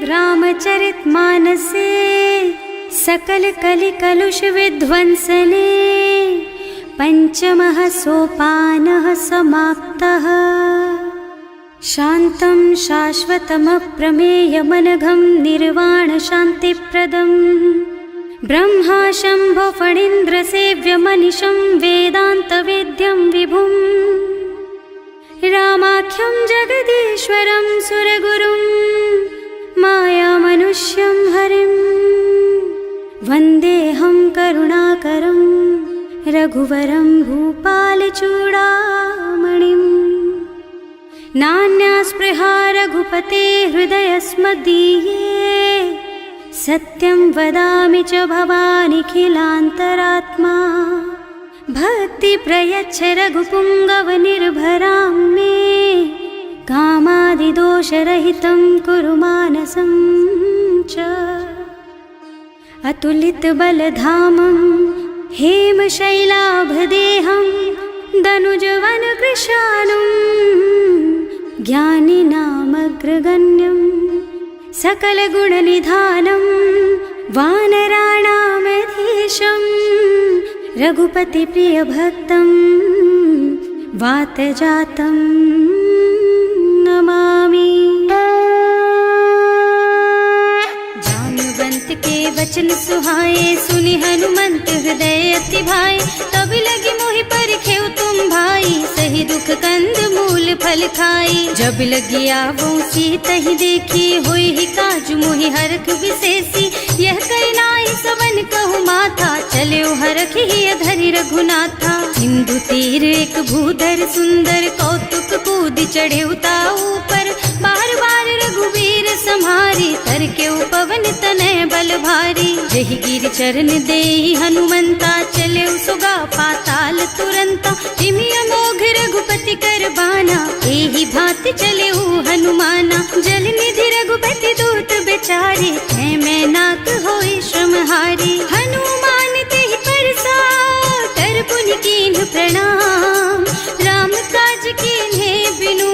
रामचरितमानसे सकल कलि कलुष विध्वंसने पंचमः सोपानः समाप्तः। शान्तं शाश्वतमप्रमेयमनघं निर्वाण शान्तिप्रदं ब्रह्मा शम्भो फणीन्द्रसेव्यमनिशं वेदान्तवेद्यं विभुं रामाख्यं जगदीश्वरं सुरगुरुं मायामनुष्यं हरिं वन्देऽहं करुणाकरं रघुवरं भूपालचूडामणिम्। नान्या स्पृहा रघुपते हृदयस्मदीये सत्यं वदामि च भवानिखिलान्तरात्मा। भक्ति प्रयच्छ रघुपुङ्गवनिर्भरां मे कामादिदोषरहितं कुरु मानसं च। अतुलितबलधामं हेमशैलाभदेहं दनुजवनकृशानुं ज्ञानिनामग्रगण्यं सकलगुणनिधानं वानराणामधीशं रघुपतिप्रियभक्तं वातजातं नमामि। जाम्बवंत के वचन सुहाए सुनि हनुमंत हृदय अति भाए। तब लगी मोहि परिखेउ तुम भाई सही दुख कंद मूल फल खाई। जब लगी आवो सीतहि देखी होई ही काजु मोहि हरख विशेषी। यह कई नाई सवन कहु माथा चले हरखि ही धरि रघुनाथा। सिंधु तीर एक भूधर सुंदर कौतुक कूद चढ़े ऊपर। बार बार रघुवीर सम्हारी तर के पवन तनय बल भारी। जहि गिर चरण देहि हनुमंता चले सुगा पाताल तुरंता। जिमि अमोघ रघुपति कर बाना एहि भांति चले हनुमाना। जल निधि रघुपति दूत बेचारे है मैं नाक होई श्रमहारी। हनुमान तेहि परसा कर पुनि कीन्ह प्रणाम। राम काज कीन्हे बिनु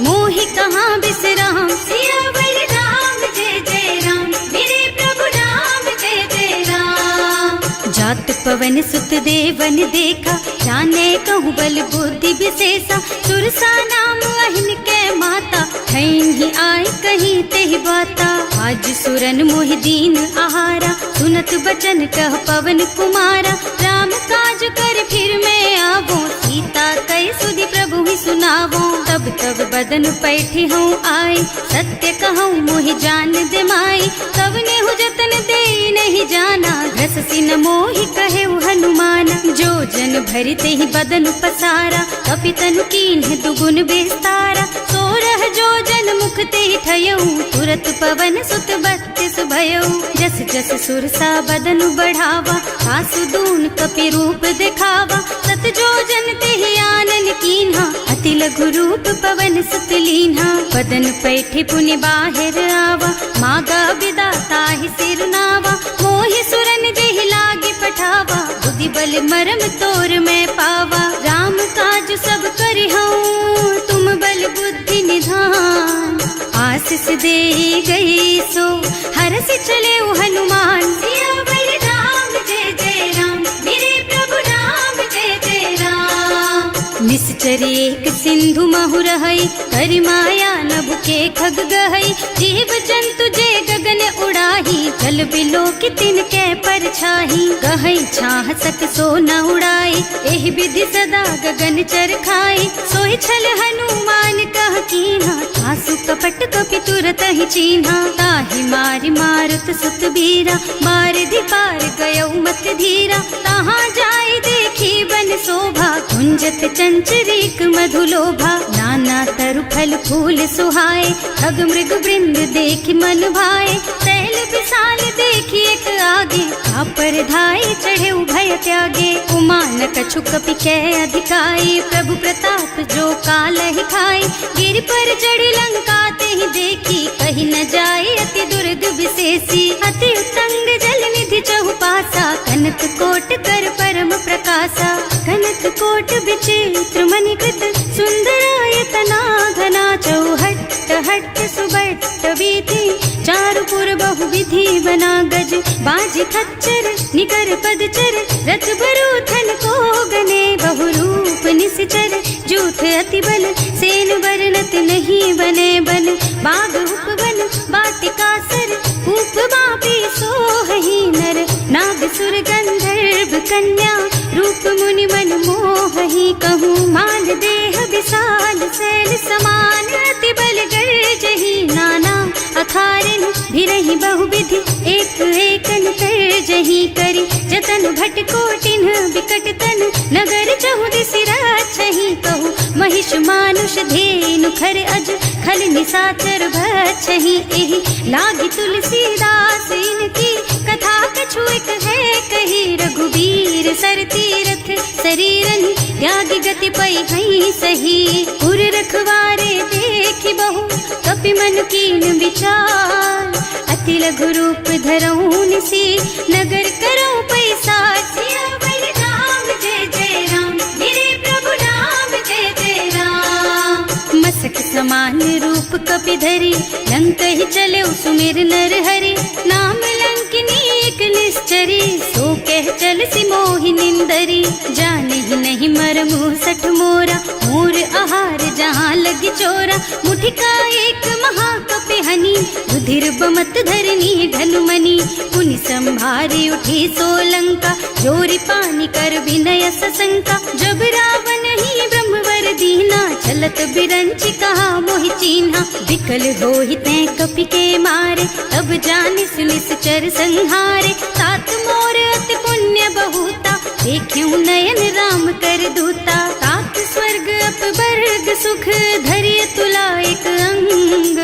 मोहि कहाँ बिसराम। सियावर राम जय जय राम मेरे प्रभु राम जय जय राम। जात पवन सुत देवन देखा जाने कहूँ बल बुद्धि विशेषा। सुरसा नाम अहिन के माता खैन ही आय कहीं तेहि बाता। आज सुरन मोहि दीन आहारा सुनत बचन कह पवन कुमारा। राम काज कर फिर मैं आवो सीता कई सुधि प्रभु ही सुनावो। तब तब बदन पैठी हूँ आए सत्य कहूँ मोहि जान दे माई। तब नेहु जतन दे नहीं जाना घस सिन मोहि कहे हनुमाना। जो जन भरि तेहि बदन पसारा कपितनु कीन्ह दुगुन बेस्तारा। सोरह जो जन मुख तेहि ठयऊ तुरत पवन सुत बत्तिस भयऊ। जस जस सुरसा बदन बढ़ावा आसु दून कपि रूप दिखावा। सत जो जन तेहि आनन कीन्हा अति लघु रूप पवन सुत लीन्हा। बदन पैठि पुनि बाहिर आवा मागा बिदा ताहि सिर नावा। मोहि सुरन जेहि लागी पठावा बुद्धि बल मरम तोर मैं पावा। राम काज सब करिहऊँ तुम बल बुद्धि निधान। आशीष दे गई सो हरस चले हनुमान। सियावर राम जय जय राम मेरे प्रभु राम जय जय राम। निश्चर एक सिंधु महु रहई करि माया नभ के खग गहई। जीव जंतु जे गगन उड़ाही जल बिलो कि तिनके परछाही। गहई छाह सक सो न उड़ाई एहि विधि सदा गगन चर खाई। सोहि छल हनुमान कह कीन्हा आसु कपट कपि तुरत ही चीन्हा। ताहि मारि मारुत सुत बीरा बारिधि पार गयौ मत धीरा। तहाँ जाय देखी बन शोभा कुंजत चंचरीक मधुलोभा। नाना तरु फल फूल सुहाए खग मृग वृंद देखि मन भाए। तैल विशाल देखि एक आगे पर धाय चढ़े भय त्यागे। उमान कछु कपि कै अधिकाई प्रभु प्रताप जो काल ही खाई। गिर पर चढ़ी लंका तेहि देखी कहीं न जाए अति दुर्ग विशेषी। अति उत्तंग जल निधि चहुपासा कनक कोट कर परम प्रकाशा। कनक कोट विचित्र मणिकृत सुंदरायतना घना चौहट्ट हट्ट भट्ट सुबट्ट बीथी, चारु पुर बहुविधि बना गज, बाज खच्चर निकर पदचर, रथ बरूथन को गने, बहुरूप निश्चर जूथ अति बल, सेन बरनत नहीं बने बन, बाग उपवन बाटिका सर, कूप बापी सोहहि नर, नाग सुर गंधर्व कन्या, रूप मुनि मन मोहहि, कहूँ मान देह विशाल शैल समान, अति बल गर्जहि नाना अखारिन, भिरहि बहुविधि एक एकन तरजहि करि, जतन भट कोटिन बिकट तन, नगर चहुदिसि राछहि, कहूँ महिष मानुष धेनु खर अज, खल निसाचर भक्षहि, एहि लागी तुलसीदास इनकी, कथा कछु एक है कही, रघुबीर सर तीरथ शरीरनि, त्यागी गति पई हई सही, उर रखवारे देखि बहु, कपि मन कीन विचार, अति लघु रूप धरऊँ निसी, नगर करऊँ पैसार, सियावर राम जय जय राम, मेरे प्रभु राम जय जय राम, मसक समान रूप कपि धरि, लंक ही चले सुमिर नर हरि, नाम लंकिनी एक निश्चरी, सो कह चल सी मोहि निंदरी, जाने ही नहीं मरमु सठ मोरा, मोर आहार जहाँ लग चोरा, मुठिका एक महाकपि हनी, रुधिर बमत धरनी ढलुमनी, पुनि संभारी उठी सोलंका, जोरी पानी कर विनय सशंका, जब रावण ही ब्रह्मवर दीना, चलत बिरंचि कहा मोहि चीन्हा, विकल होहि तै कपि के मारे, तब जानि सुनिश्चर संहारे, तात मोर अति पुण्य बहुता, देखियो नयन राम कर दूता, तात स्वर्ग अपवर्ग सुख, धरिय तुला एक अंग,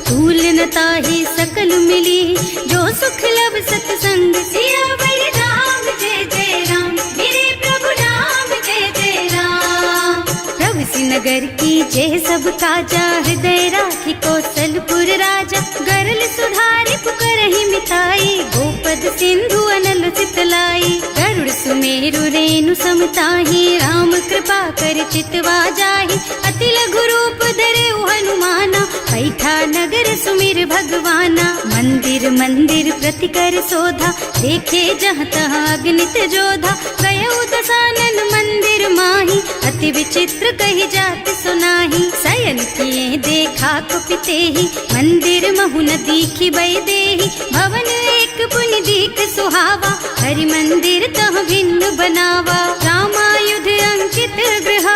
तूल न ताहि सकल मिली, जो सुख लब सतसंग, सियावर राम जय जय राम, मेरे प्रभु राम जय जय राम, प्रभु नगर की जय सब काजा, हृदय राखी कौशलपुर राजा, गरल सुधारि पुकारहि मिताई, गोपद सिंधु अनल चितलाई, गरुड़ सुमेरु रेणु समताहि, राम कृपा कर चितवा जाहि, अति लघु रूप धरे हनुमाना, पैठा नगर सुमिर भगवाना, मंदिर मंदिर प्रति कर शोधा, देखे जहाँ तहाँ अगणित जोधा, गयो दसानन मंदिर माही, अति विचित्र कही जात सुनाही, शयन किए देखा कुपितेहि, मंदिर महु न दीखि बई देहि, भवन एक पुनि दीख सुहावा, हरि मंदिर तह भिन्न बनावा, रामायुध अंकित गृह,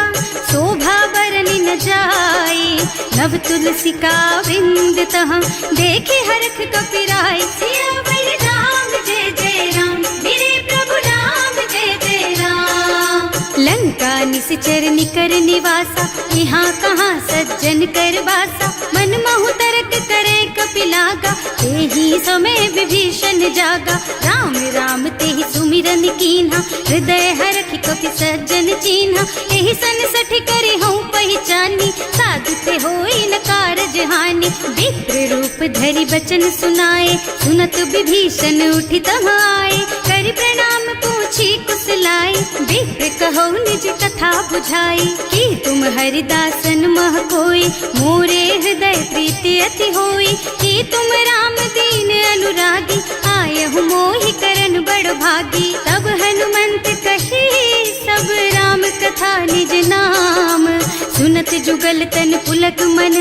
शोभा बरनि न जाई, नव तुलसी का बिंद तह, देखे हरख कपिराई, सियावर राम जय जय राम, मेरे प्रभु राम जय जय राम, लंका निश्चर निकर निवासा, यहाँ कहाँ सज्जन कर वासा, मन महु तरक करे कपिलागा, तेहि समय विभीषण जागा, राम राम तेहि सुमिरन कीन्हा, हृदय हरखि कपि सज्जन चीन्हा, एहि सन सठ करे हूँ पहचानी, साधु ते होई न कारज हानि, विप्र रूप धरि बचन सुनाए, सुनत विभीषण उठि तहाँ आए, करि प्रणाम पूछी कुशलाई, विप्र कहो निज कथा बुझाई, कि तुम हरिदासन मह कोई, मोरे हृदय प्रीति अति होई, कि तुम राम दीन अनुरागी, आयहु मोहि करन बड़ भागी, तब हनुमंत कही सब राम कथा निज नाम, सुनत जुगल तन पुलक मन,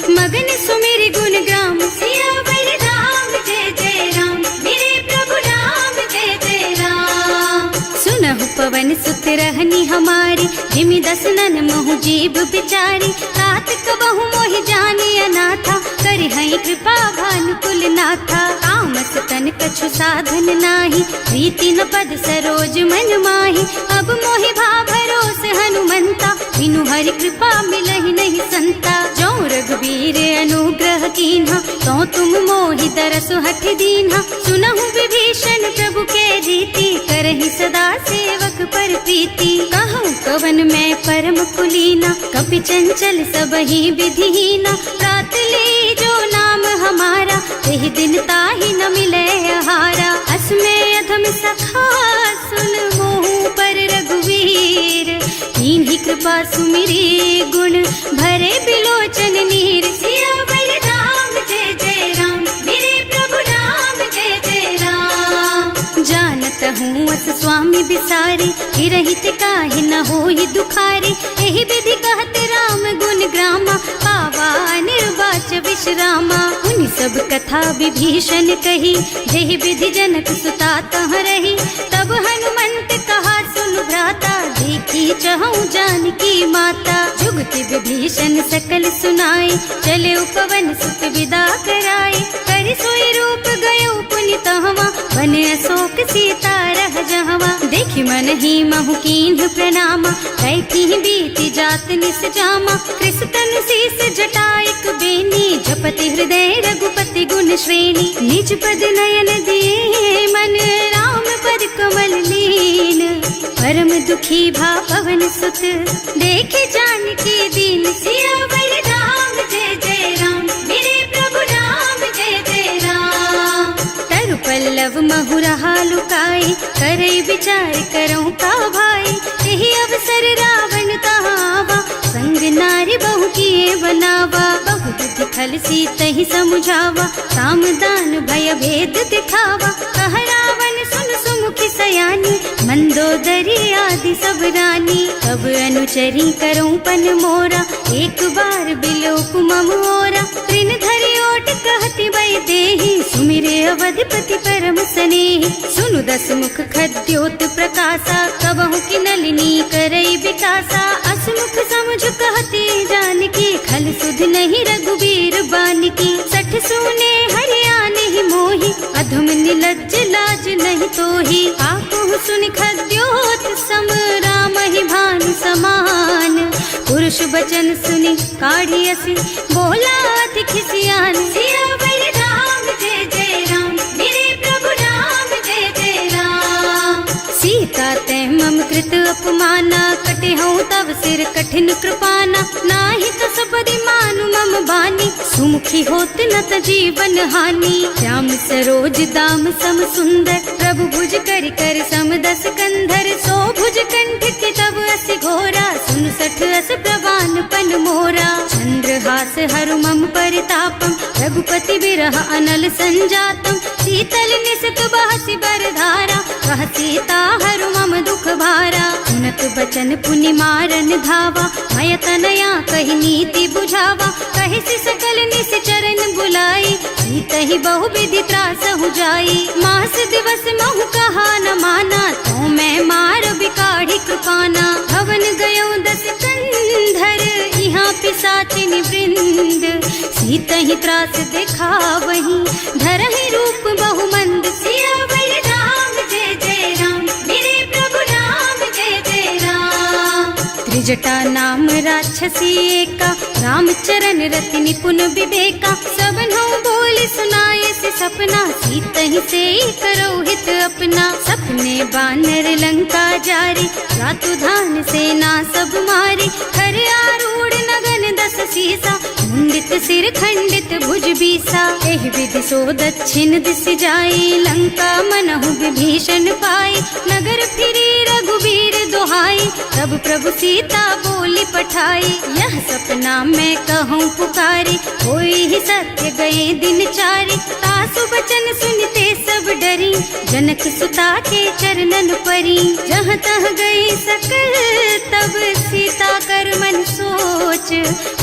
मगन सुमिर गुण ग्राम, सियावर राम जय जय राम, मेरे प्रभु राम जय जय राम, सुनहु पवन सुत रहनी हमारी, जिमि दसनन महु जीव बिचारी, तात कबहु मोहि जानी अनाथा, करिहई कृपा भानुकुल नाथा, तामस तन कछु साधन नाही, प्रीति न पद सरोज मन माही, अब मोहि भा भरोस हनुमंता, बिनु हरि कृपा मिलहि नहीं संता, जो रघुबीर अनुग्रह कीन्हा, तो तुम मोहि तरसु हठ दीन्हा, सुनहु विभीषण प्रभु के रीति, करहि सदा सेवक पर प्रीति, कहूँ कवन मैं परम कुलीना, कपि चंचल सबहि विधिहीना, रात ले जो नाम हमारा, तेहि दिन ताहि न मिले आहारा, असमय अधम सखा सुन मोहु पर रघुवीर, कीन्ही कृपा सुमिरी गुण भरे बिलोचन नीर, सियावर राम करहूँ अस स्वामी बिसारी, रहित काहे न होई दुखारी। एहि विधि कहत राम गुण ग्रामा, पावा निर्वाच विश्रामा। उन सब कथा विभीषण कही, जेहि विधि जनक सुता तह रही। तब हनुमंत कहा सुन भ्राता, देखी चहु जानकी माता। जुगति विभीषण सकल सुनाई, चले उपवन सुत विदा कराई। कर सोई रूप गयो पुनि तहवा, बन अशोक सीता रह जहवा। देखि मन ही महु कीन्ह प्रणामा, कैथी बीति जात निस जामा। कृष तनु शीस जटाइक बेनी, जपति हृदय रघुपति गुण श्रेणी। निज पद नयन दिए मन, राम पद कमल लीन। परम दुखी भा पवन सुत, देखे जानकी दीन। सियावर राम जय जय राम, मेरे प्रभु राम जय जय राम। तरु पल्लव महुरहा लुकाई, करई विचार करऊँ का भाई। यही अवसर रावण तहावा, संग नारी बहु किए बनावा। बहु बुद्धि खल सीतहि समुझावा, काम दान भय भेद दिखावा। कह रावण सुन सुमुखी सयानी, मंदोदरी आदि सब रानी। तब अनुचरी करऊँ पन मोरा, एक बार बिलोक मम ओरा। तृण धरि ओट कहति वै देहि, सुमिरे अवधिपति परम स्नेहि। सुनु दस मुख खद्योत प्रकाशा, कबहु की नलिनी करई विकासा। असमुख समझ कहती जानकी, खल सुध नहीं रघुबीर बानकी। सठ सूने हरियाणा ही मोही, अधम निलज्ज लाज नहीं तोही। आकुह सुन खद्योत सम, राम ही भानु समान। पुरुष बचन सुनि काढ़ी असी, बोला अति खिसियान। सियावर राम जय जय राम, मेरे प्रभु राम जय जय राम। सीता तै मम कृत अपमाना, कटे हूँ तब सिर कठिन कृपाना। नाही तो सबदि मानु मम बानी, सुमुखी होत न त जीवन हानि। श्याम सरोज दाम सम सुंदर, प्रभु भुज कर कर सम दस कंधर। सो भुज कंठ के तब अस घोरा, सुन सठ अस प्रवान पन मोरा। चंद्रहास हरु मम परितापम, रघुपति बिरह अनल संजातम। शीतल निसत बहसि बर धारा, कह सीता हरु मम दुख भारा। सुनत बचन पुनि मारन धावा, मय तनया कहि नीति बुझावा। कहि सि सकल निस चरण बुलाई, सीतहि बहु विधि त्रासहु जाई। मास दिवस महु कहा न माना, तो मैं मार बिकाढ़ी कृपाना। भवन गयो दस कंधर, यहाँ पिशाचिनी वृंद। सीतहि त्रास दिखावहीं, धरहि रूप बहु मंद। सियावर राम जय जय राम, मेरे प्रभु राम जय जय राम। त्रिजटा नाम राक्षसी एका, राम चरण रति निपुण विवेका। सबनों बोल सुनाए से सपना, सीतहि से करो हित अपना। सपने बानर लंका जारी, रातु धान सेना सब मारी। खर आरूढ़ नगन दस सीसा, मुंडित सिर खंडित भुज बीसा। एहि विधि सो दक्षिण दिस जाई, लंका मनहु विभीषण पाई। नगर फिरी रघुबीर दुहाई, तब प्रभु सीता बोली पठाई। यह सपना मैं कहूँ पुकारी, होई ही सत्य गए दिन चारि। तासु बचन सुनते सब डरी, जनक सुता के चरणन परी। जहाँ तह गई सकल तब सीता कर मन सोच।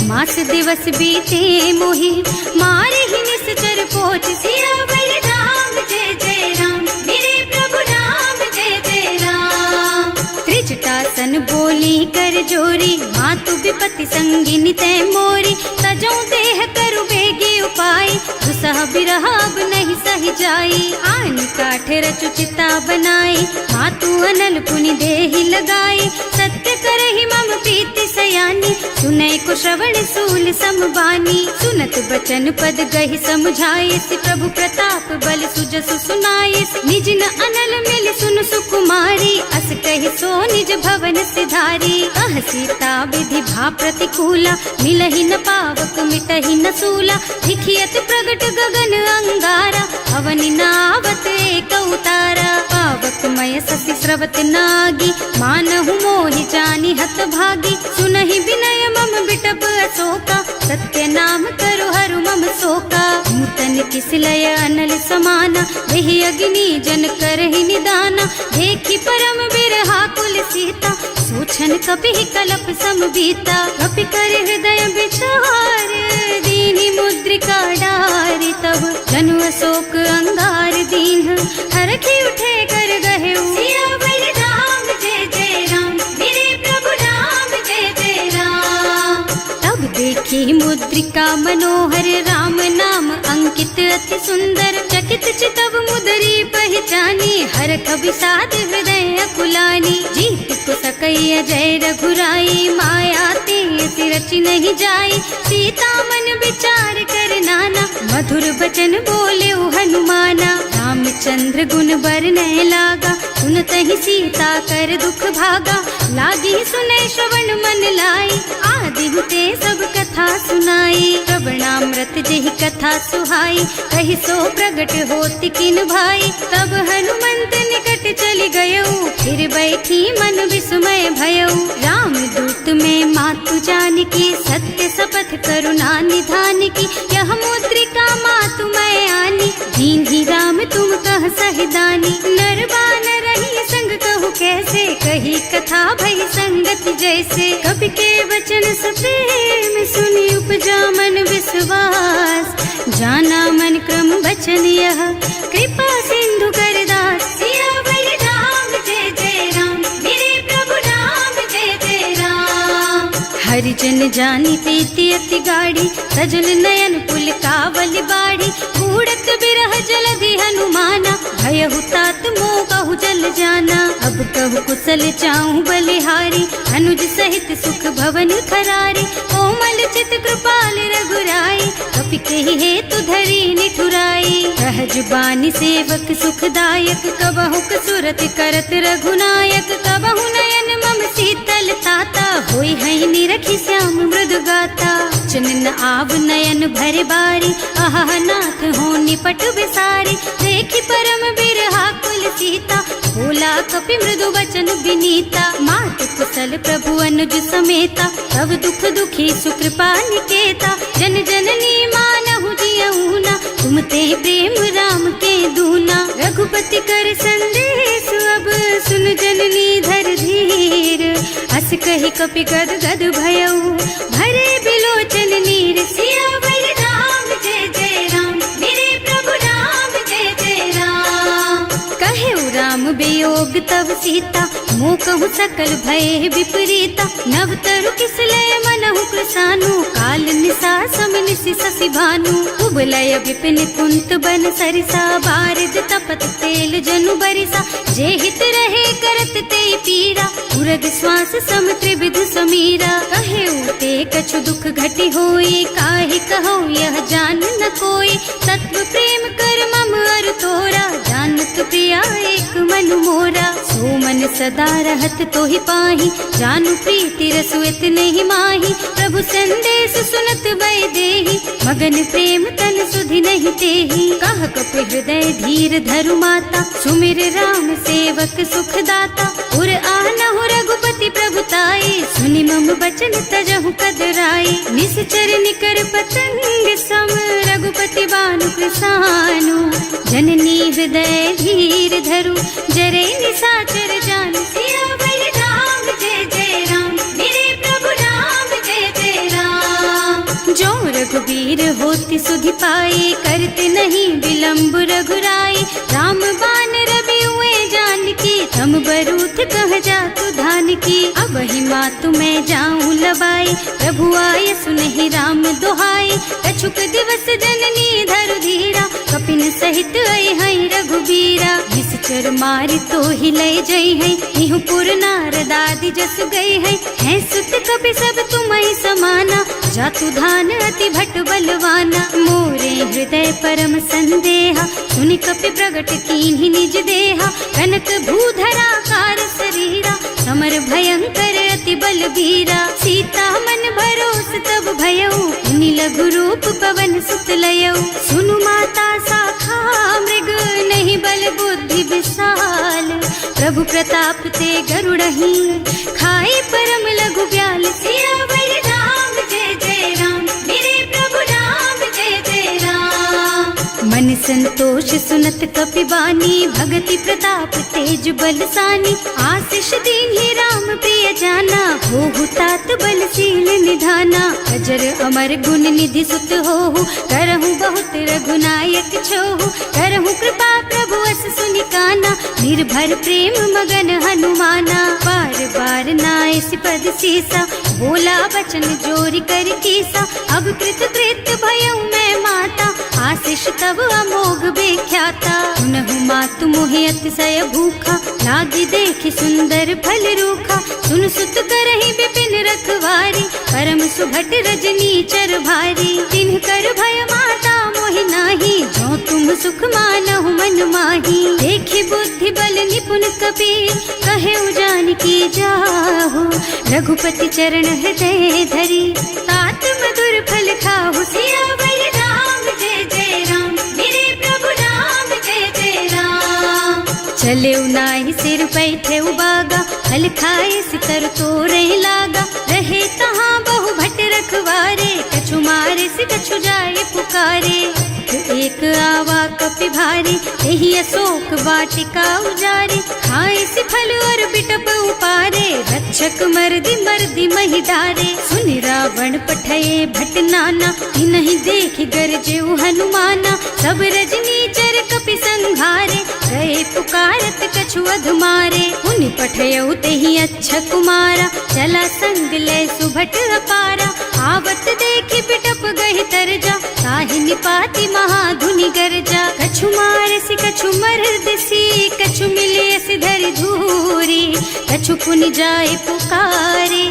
मास दिवस बीते मोहि, मारे ही निश्चर पोच। सियावर राम जय जय राम, मेरे प्रभु राम जय जय राम। त्रिजटा सन बोली कर जोरी, मातु विपति संगिनी तै मोरी। तजो देह करु बेगी उपाय, दुसह बिरह अब नहीं सही जाई। आन काठ रचु चिता बनाई, मातु अनल पुनि देहि लगाई। सत्य करहि मम प्रीति सयानी, सुनै को श्रवण सूल समबानी। सुनत बचन पद गहि समझाए, प्रभु प्रताप बल सुजसु सुनाए। निज न अनल मिल सुन सुकुमारी, अस कहि सो निज भवन सिधारी। कह सीता विधि भा प्रतिकूला, मिलहि न पावक मिटहि न सूला। लिखियत प्रगट गगन अंगारा, अवनि नावत एक उतारा। पावक मय ससि स्रवत नागी, मानहु मोहि जानि हत भागी। सुनहि विनय मम बिटप अशोका, सत्य नाम करु हरु मम शोका। नूतन किसलय अनल समाना, वही अग्नि जन करहि निदाना, देखी परम बिरहा कुल सीता, सोचन कपि कलप सम बीता, कपि कर हृदय विचार, दीनी मुद्रिका डारी, तब जनु अशोक अंगार दीन, हरखी उठे कर गहे सियावर राम जय जय राम, मेरे प्रभु राम जय जय राम। तब देखी मुद्रिका मनोहर, राम नाम अंकित अति सुंदर, चकित चितव मुदरी पहचानी, हर कवि साध हृदय अकुलानी, जीत को सकैया जय रघुराई, माया ते रचि नहीं जाई, सीता मन विचार कर नाना, मधुर बचन बोले हनुमाना, रामचंद्र गुण बरनय लागा, सुनतहि सीता कर दुख भागा, लागी सुनै श्रवण मन लाई, आदि हुते सब कथा सुनाई, श्रवणामृत जेहि कथा सुहाई, कहि सो प्रगट होति किन भाई, तब हनुमंत निकट चली गयऊ, फिर बैठी मन विस्मय भयऊ, राम दूत में मातु जानकी, सत्य शपथ करुणा निधान की, यह मुद्रिका मातु मैं आनी, दीन्ही राम तुम कह सहिदानी, नरबान रही संग कहु कैसे, कही कथा भई संगति जैसे, कवि के वचन सप्रेम सुनि उपजा मन विश्वास, जाना मन क्रम वचन यह, कृपा सिंधु कर दास, सियावर राम जय जय राम, मेरे प्रभु राम जय जय राम। हरिजन जानी प्रीति अति गाढ़ी, सजल नयन पुल कावल बाढ़ी, बूढ़त बिरह जलधि हनुमाना, भयहु तात मोह कहु जल जाना, अब कहु कुशल चाहूं बलिहारी, अनुज सहित सुख भवन खरारी, कोमल चित कृपाल रघुराई, कपि कहि हेतु धरी निठुराई, सहज बानी सेवक सुखदायक, कबहु सुरत करत रघुनायक, कबहु नयन मम शीतल ताता, होई है निरखी श्याम मृदु गाता, चनन आव नयन भर बारी, आहा नाथ हो निपट बिसारी, देखी परम बिरहा कुल सीता, बोला कपि मृदु वचन विनीता, मात कुशल प्रभु अनुज समेता, तब दुख दुखी सुकृपा निकेता, जन जननी मानहु जियऊना, तुम ते प्रेम राम के दूना, रघुपति कर संदेश अब सुन जननी धर धीर, अस कहि कपि गद गद भयऊ, भरे बिलोचन नीर, सियावर राम जय जय राम, मेरे प्रभु राम जय जय राम। कहे राम वियोग तब सीता, मोह कहु सकल भय विपरीता, नव तरु किसलय मनहु कृसानु, काल निसा सम निसि शशि भानु, उबलय विपिन कुंत बन सरिसा, बारिद तपत तेल जनु बरिसा, जे हित रहे करत ते पीरा, उरग श्वास सम त्रिविध समीरा, कहे उते कछु दुख घटी होई, काहे कहो यह जान न कोई, तत्व प्रेम कर मम अर तोरा, जानत प्रिया एक मन मोरा, सो मन सदा रहत तोहि पाही, जानु प्रीति रसु इतने ही माही, प्रभु संदेश सुनत वै देही, मगन प्रेम तन सुधि नहीं तेही, कह कपि हृदय धीर धरु माता, सुमिर राम सेवक सुखदाता, उर आनहु रघुपति प्रभुताई, सुनि मम बचन तजहु कदराई, निश्चर निकर पतंग सम, रघुपति बानु कृसानु, जननी हृदय धीर धरु, जरे निसाचर जानु, सियावर राम जय जय राम, मेरे प्रभु राम जय जय राम। जो रघुबीर होति सुधि पाई, करते नहीं विलंब रघुराई, राम बान रवि हुए जानकी, थम बरूथ कह जातु धान की, अब ही मातु मैं जाऊं लबाई, प्रभु आय सुनहि राम दुहाई, कछुक दिवस जननी धरु धीरा, कपिन सहित आई हई रघुबीरा, निश्चर मारि तो ही लय जई है, इहु पुर नारदादि जस गई है सुत कपि सब तुम्हि समाना, जातु धान अति भट बलवाना, मोरे हृदय परम संदेहा, सुनि कपि प्रगट कीन्हि निज देहा, कनक भूधरा कार शरीरा, समर भयंकर अति बलबीरा, सीता मन भरोस तब भयऊ, मुनि लघु रूप पवन सुत लयऊ, सुनु माता शाखा मृग नहीं बल बुद्धि विशाल, प्रभु प्रताप ते गरुड़हि, खाई परम लघु ब्याल, सियावर राम जय जय राम, मेरे प्रभु राम जय जय राम। संतोष सुनत कपिबानी, भगति प्रताप तेज बलसानी। आशीष दीन्हि राम प्रिय जाना, होहु तात बलशील निधाना। अजर अमर गुण निधि सुत होहु, करहु बहुत रघुनायक छोहु। करहु कृपा प्रभु अस सुनि काना, निर्भर प्रेम मगन हनुमाना। बार बार नाइस पद सीसा, बोला बचन जोरी कर कीसा। अब कृत कृत भयउ मैं माता, आशीष तब अमोघ बेख्याता। सुनहु मातु मोहि अतिशय भूखा, लागी देखि सुंदर फल रूखा। सुन सुत करहि विपिन रखवारी, परम सुभट रजनी चर भारी। तिन्ह कर भय माता मोहि नाही, जो तुम सुख मानहु मन माही। देखि बुद्धि बल निपुण कपि, कहे जानकी जाहु। रघुपति चरण हृदय धरी, तात मधुर फल खाहु। सियावर राम जय जय राम, मेरे प्रभु राम जय जय राम। चले नाहि सिर बैठे बागा, फल खाए सितर तोरे लागा। रहे तहाँ बहु भट रखवारे, कछु मारे से कछु जाए पुकारे। एक आवा कपि भारी, यही अशोक वाटिका उजारी। खाए से फल और बिटप उपारे, रक्षक मर्दी मर्दी मही डारे। सुनि रावण पठये भट नाना, नहीं देखि गरजेउ हनुमाना। सब रजनी चर कपि संघारे, गए पुकारत कछु अधमारे। उनि पठयउ तेहि अच्छा कुमारा, चला संग ले सुभट अपारा। आवत देखि बिटप गहि तरजा, ताहि निपाति महाधुनि गरजा। कछु मारसि कछु मरदसी, कछु मिलेसि धरि धूरी। कछु पुनि जाए पुकारे,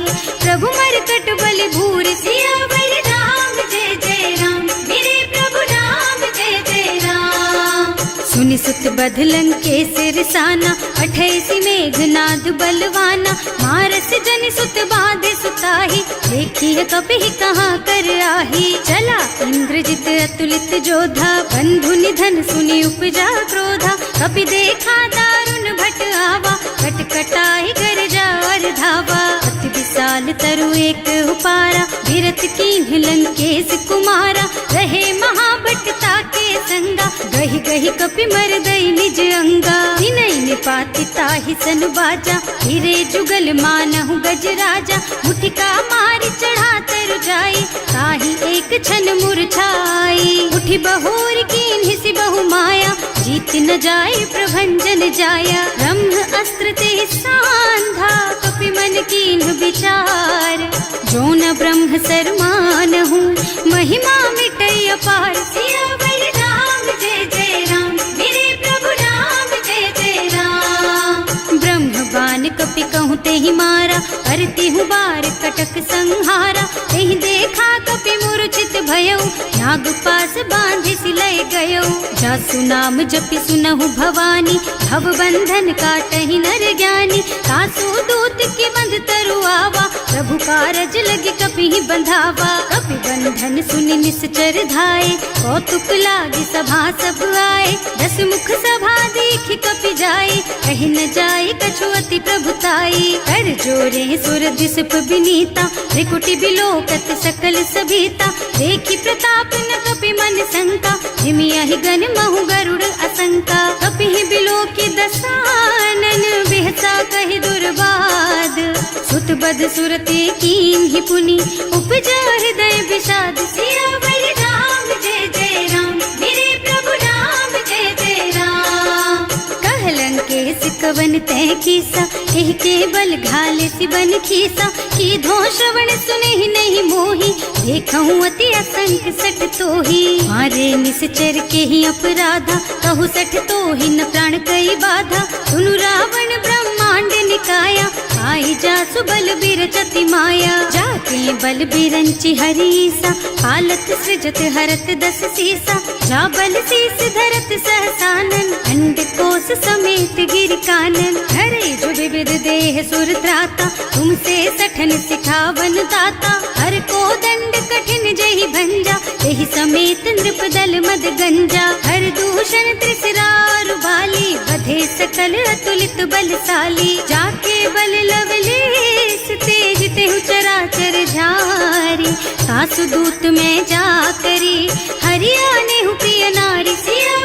प्रभु मरकट बलि भूरि। सियावर राम जय जय राम, मेरे प्रभु राम जय जय राम। सुनि सुत बध लंकेश रिसाना, पठैसि मेघनाद बलवाना। मारस जनि सुत बाधे सुताही, देखिए कपि कहाँ कर आही। चला इंद्रजित अतुलित जोधा, बंधु निधन सुनि उपजा क्रोधा। कपि देखा दारुण भट आवा, कटकटाई गरजा और धावा। अति विशाल तरु एक उपारा, गिरत कीन्ह लंकेश कुमारा। रहे महाभट ताके संगा, गहि गहि कपि मर गई निज अंगा। विनय निपाति ताहि सन बाजा, हिरे जुगल मानहु गज राजा। मुठिका मारि चढ़ा तर जाई, ताहि एक छन मुरझाई। उठि बहोर कीन्हि सि बहु माया, जीत न जाए प्रभंजन जाया। ब्रह्म अस्त्र ते सांधा, कपि मन कीन्ह विचार। जो न ब्रह्म सर मानहु, महिमा मिटै अपार। सियावर राम जय जय राम, मेरे प्रभु राम जय जय राम। ब्रह्म बान कपि कहूँ तेहि मारा, करती हूँ बार कटक संहारा। तेहि देखा कपि मूर्छित भयउ, नाग पास बांधि सिलय गयउ। जासु नाम जपि सुनहु भवानी, भव बंधन काटहि नर ज्ञानी। तासु दूत की बंध तरु आवा, प्रभु कारज लगे कपि बंधावा। कपि बंधन सुनि निश्चर धाये, कौतुक लागे सभा सब आए। 10 मुख सभा देखि कपि जाए, कहि न जाए कछु अति प्रभुताई। कर जोरे सुर दिसप विनीता, त्रिकुटि बिलोकत सकल सभीता। देखि प्रताप न कपि मन शंका, हिमियहि गण महु गरुड़ असंका। कपि बिलोकि दसानन, बिहसा कहि दुर्बाद। सुत बद सुरते कीन्हि पुनि, उपजा हृदय विषाद। सियावर राम जय जय राम, मेरे प्रभु राम जय जय राम। कह लंकेश कवन तै कीसा, एहि के बल घाले सि बन खीसा। कीधो श्रवण सुनेहि नहीं मोही, देखहु अति असंख सठ तोही। मारे निश्चर के ही अपराधा, कहु सठ तोहि न प्राण कई बाधा। सुनु रावण ब्रह्मांड निकाया, आई जासु बल बिरचति माया। जाके बल बिरंचि हरीसा, हालत सृजत हरत 10 सीसा। जा बल शीस धरत सहसानन, अंड कोस समेत गिर कानन। हरे जो विविध देह सुर त्राता, तुमसे सठन सिखावन दाता। हर को दंड कठिन जहि भंजा, तेहि समेत नृप दल मद गंजा। हर दूषण त्रिसरारु बाली, बधे सकल अतुलित बलशाली। जाके बल लवलेस तेज तेहु चराचर झारी। सासु दूत में जा करी, हरियाणे हु प्रिय नारी। सिया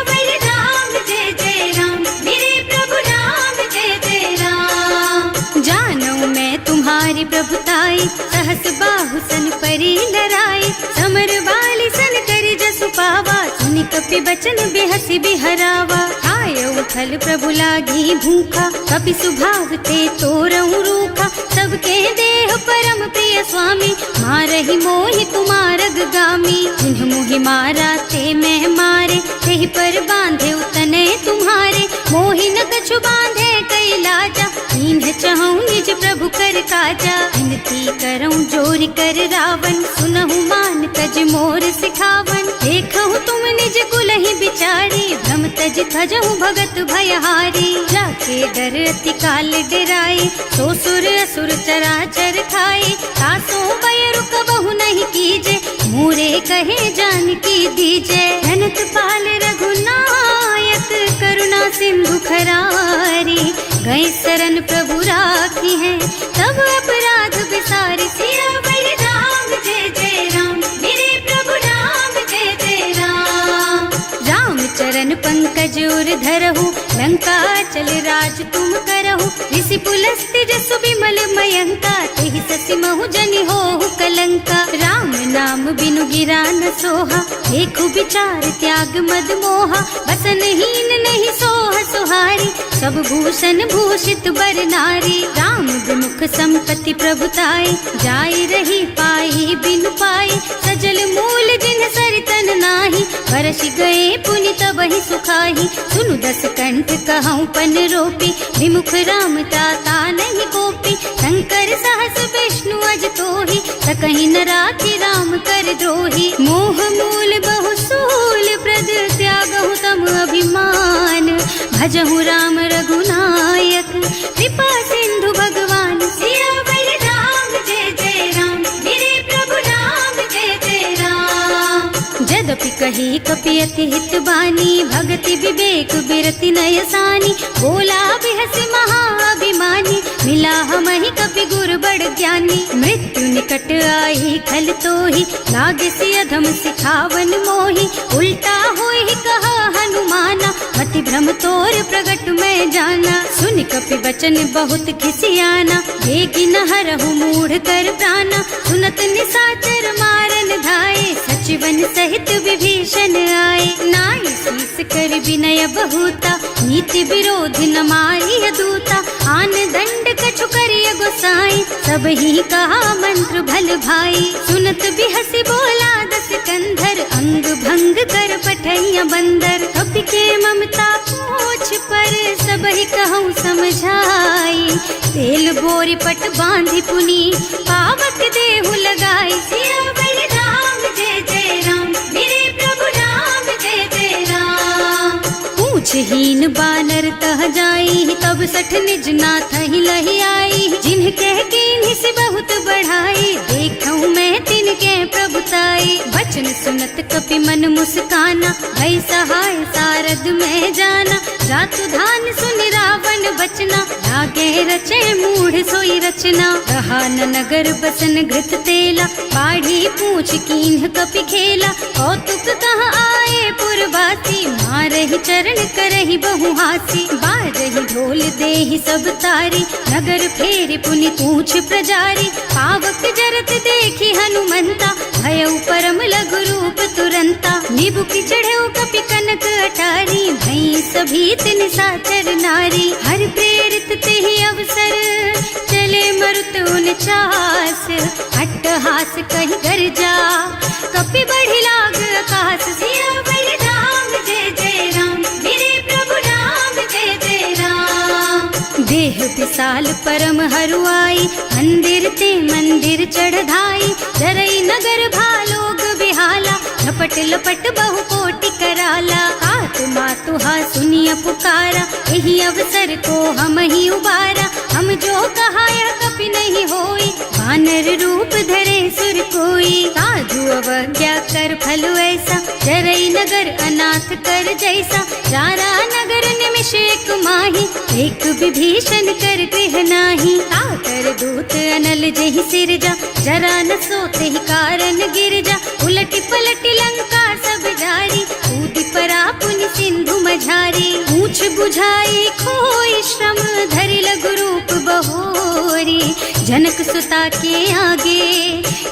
बस बाहु सन परी लराए, समर बाली सन करी जसु पावा, सुनि कपि बचन बेहसी बिहरावा। आयऊ फल प्रभु लागी भूखा, कपि सुभाव ते तोरऊ रूखा, सबके देह परम प्रिय स्वामी, मारहि मोहि कुमारग गामी। जिन्ह मोहि मारा ते मैं मारे, तेहि पर बांधे उतने तुम्हारे, मोहि न कछु बांधे कई लाजा, इन्ह चहु निज प्रभु कर काजा। विनती करऊं जोरि कर रावण, सुनहु मान तज मोर सिखावन, देखहु तुम निज कुलहि बिचारी, भ्रम तज थजहु भगत भयहारी। जाके डर अति काल डराए, सो सुर असुर चराचर खाए, तासो भय रुक बहु नहीं कीजे, मोरे कहे जानकी दीजे। धनत पाल रघुनायक, करुणा सिंधु खरारी, गए शरण प्रभु राखी है, तब अपराध बिसारी। सियावर राम जय जय राम, मेरे प्रभु राम जय जय राम। राम चरण पंकज उर धरहु, लंका चल राज तुम करहु, ऋषि पुलस्त्य जसु बिमल मयंका, तेहि ससि महु जनि होहु कलंका। राम नाम बिनु गिरा न सोहा, देखु विचार त्याग मद मोहा, बसन हीन नहीं सोह सुहारी, सब भूषण भूषित बर नारी। राम विमुख संपत्ति प्रभुताई, जाई रही पाई बिनु पाई, सजल मूल जिन सरितन नाही, बरस गए पुनि तबहि सुखाही। सुनु दस कंठ कहऊँ पन रोपी, विमुख राम ताता नहीं कोपी, शंकर सहस विष्णु अज तोहि, सकहि न राखी राम कर द्रोही। मोह मूल बहु सूल प्रद, त्यागहु तम अभिमान, भजहु राम रघुनायक, कृपा सिंधु भगवान। सियावर राम जय जय राम, मेरे प्रभु राम जय जय राम। जदपि कही कपि अति हित बानी, भगति विवेक बिरति नय सानी, बोला बिहसि महाअभिमानी, मिला हमहि कपि गुर बड़ ज्ञानी। मृत्यु निकट आई खल तोहि, लागे सि अधम सिखावन मोहि, उल्टा होहि कहा हनुमाना, मति भ्रम तोर प्रगट मैं जाना। सुनि कपि बचन बहुत खिसियाना, बेगी न हरहु मूढ़ कर प्राणा, सुनत निशाचर मारन धाये, सचिवन सहित विभीषण आए। नाई शीस कर विनय बहुता, नीति विरोध न मारिय दूता, आन दंड कछु करिय गोसाई, सब ही कहा मंत्र भल भाई। सुनत बिहसि बोला दस कंधर, अंग भंग कर पठैया बंदर, कपि के ममता पूछ पर, सब ही कहूँ समझाई। तेल बोरी पट बांधि पुनी, पावक देहु लगाई। सियावर राम जय जय राम, मेरे प्रभु राम जय जय राम। पूछहीन बानर तह जाई, तब सठ निज नाथ ही लही आई, जिन्ह कह कीन्हि से बहुत बढ़ाई, देखऊँ मैं तिनके प्रभुताई। वचन सुनत कपि मन मुस्काना, भई सहाय सारद में जाना, जातु धान सुनि रावण बचना, लागे रचे मूढ़ सोई रचना। रहा न नगर बसन घृत तेला, बाढ़ी पूछ कीन्ह कपि खेला, कौतुक कह आए पुरवासी, मारहि चरण करहि बहु हासी। बारहि ढोल देहि सब तारी, नगर फेरि पुनि पूछ प्रजारी, पावक जरत देखि हनुमंता, भयउ परम लघु रूप तुरंता। निबुकि चढ़ऊ कपि कनक अटारी, भई सभीत निशाचर नारी, हर प्रेरित तेहि अवसर, चले मरुत उनचास, अट्टहास कहि गर्जा, कपि बढ़ि लाग आकाश। सियावर राम जय जय राम, मेरे प्रभु राम जय जय राम। देह विशाल परम हरुआई, मंदिर ते मंदिर चढ़धाई, जरई नगर भालोग बिहाला, झपट लपट बहु कोटि कराला। आत्मा तुहा सुनिय पुकारा, यही अवसर को हम ही उबारा, हम जो कहा यह कपि नहीं होई, वानर रूप धरे सुर कोई। साधु अवज्ञा कर फल ऐसा, जरई नगर अनाथ कर जैसा, जारा नगर निमिष एक माही, एक विभीषण कर गृह नाही। आकर दूत अनल जहि सिरजा, जरा न सोते ही कारण गिर जा, उलटी पलटी लंका सब जारी, कूदि परा पुनि सिंधु मझारी। पूछ बुझाई खोई श्रम, धरि लघु रूप बहोरी, जनक सुता के आगे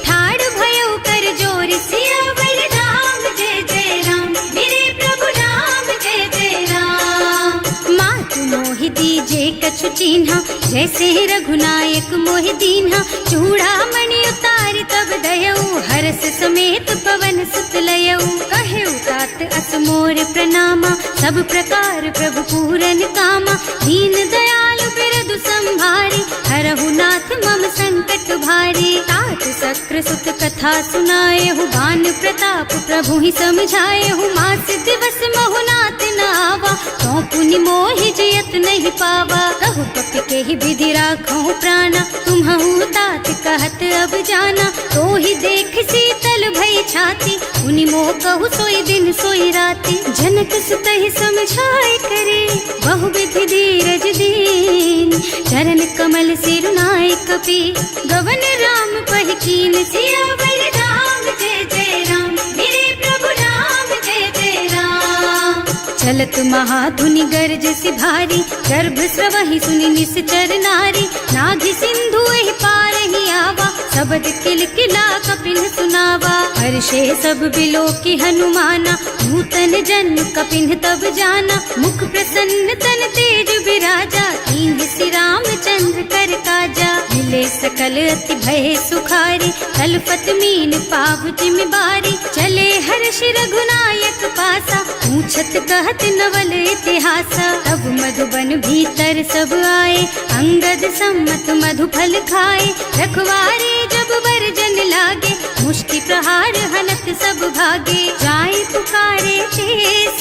ठाड़ भयो कर जोर सियावर राम जय जय राम, मेरे प्रभु राम जय जय राम। मात मोहि दीजे कछु चिन्हा, जैसे रघुनायक मोहि दीन्हा। चूड़ा मणि उतारि तब दयऊ, हरस समेत पवन सुत लयऊ। कहे तात अस मोर प्रणामा, सब प्रकार प्रभु पूरन कामा। दीन दयालु बिरदु संभारी, हरहु नाथ मम संकट भारी। तात सक्र सुत कथा सुनाएहु, बान प्रताप प्रभु ही समझाएहु। मास दिवस महु नाथ न आवा, तो पुनि मोहि जयत नहीं पावा। कहु कपि के ही विधि राखहु प्राणा, तुम्हु तात कहत अब जाना। तो ही देख शीतल भई छाती, उनि मोह कहु सोई दिन सोई राती। जनक सुत ही समझाए करे, बहु विधि धीरज दीन। चरण कमल सिरुनाए कपि, गवन राम पहि कीन। सियावर राम जय जय राम, मेरे प्रभु राम जय जय राम। चलत महाधुनि गरज सि भारी, गर्भ स्रवहि सुनि निश्चर नारी। नाभि सिंधु एहि पार ही आवा, शबद किलकिला कपिन सुनावा। हर्षे सब बिलो की हनुमाना, नूतन जन्म कपिन तब जाना। मुख प्रसन्न तन तेज विराजा, कीन्ह श्री रामचंद्र कर काजा। मिले सकल अति भय सुखारी, कलपत मीन पाव जिम बारी। चले हर्ष रघुनायक पासा, पूछत कहत नवल इतिहासा। तब मधुबन भीतर सब आए, अंगद सम्मत मधु फल खाए। रखवारे जब बरजन लागे, मुष्टि प्रहार हनत सब भागे। जाए पुकारे ते